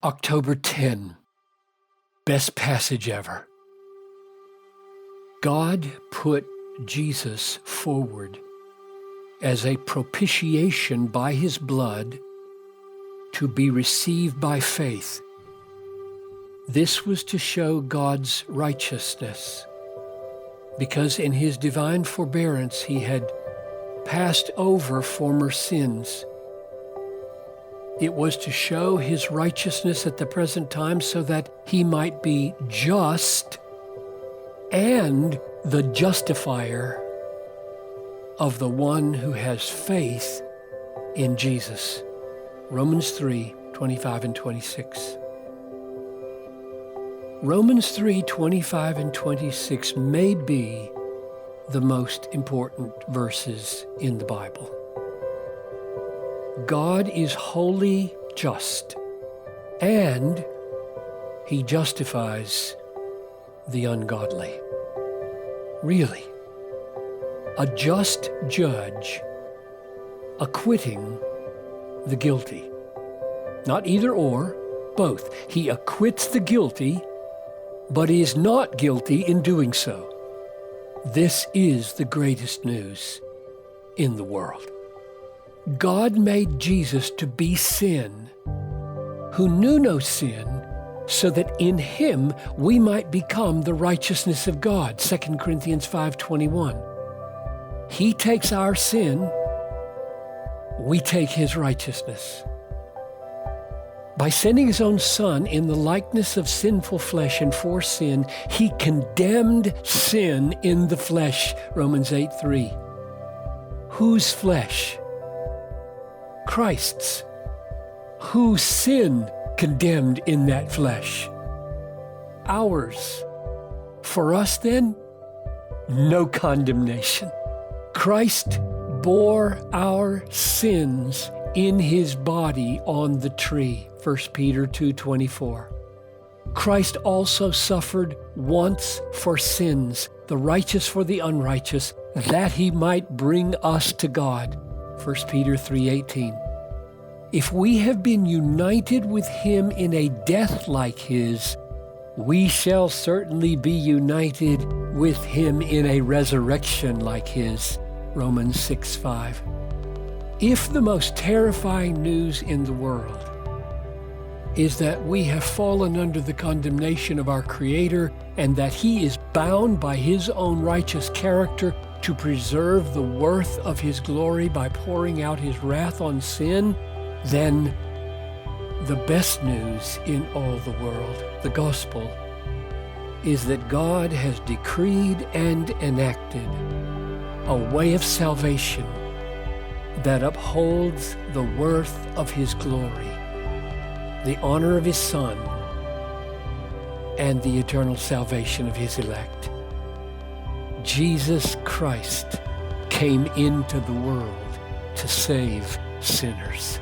October 10, best passage ever. God put Jesus forward as a propitiation by his blood to be received by faith. This was to show God's righteousness, because in his divine forbearance he had passed over former sins. It was to show his righteousness at the present time so that he might be just and the justifier of the one who has faith in Jesus. Romans 3:25 and 26. Romans 3:25 and 26 may be the most important verses in the Bible. God is wholly just, and he justifies the ungodly. Really, a just judge acquitting the guilty. Not either or, both. He acquits the guilty, but is not guilty in doing so. This is the greatest news in the world. God made Jesus to be sin, who knew no sin, so that in him we might become the righteousness of God. 2 Corinthians 5:21. He takes our sin, we take his righteousness. By sending his own Son in the likeness of sinful flesh and for sin, he condemned sin in the flesh. Romans 8:3. Whose flesh? Christ's. Whose sin condemned in that flesh? Ours. For us then, no condemnation. Christ bore our sins in his body on the tree. 1 Peter 2:24. Christ also suffered once for sins, the righteous for the unrighteous, that he might bring us to God. 1 Peter 3:18. If we have been united with him in a death like his, we shall certainly be united with him in a resurrection like his. Romans 6:5. If the most terrifying news in the world is that we have fallen under the condemnation of our Creator and that he is bound by his own righteous character to preserve the worth of his glory by pouring out his wrath on sin, then the best news in all the world, the gospel, is that God has decreed and enacted a way of salvation that upholds the worth of his glory, the honor of his Son, and the eternal salvation of his elect. Jesus Christ came into the world to save sinners.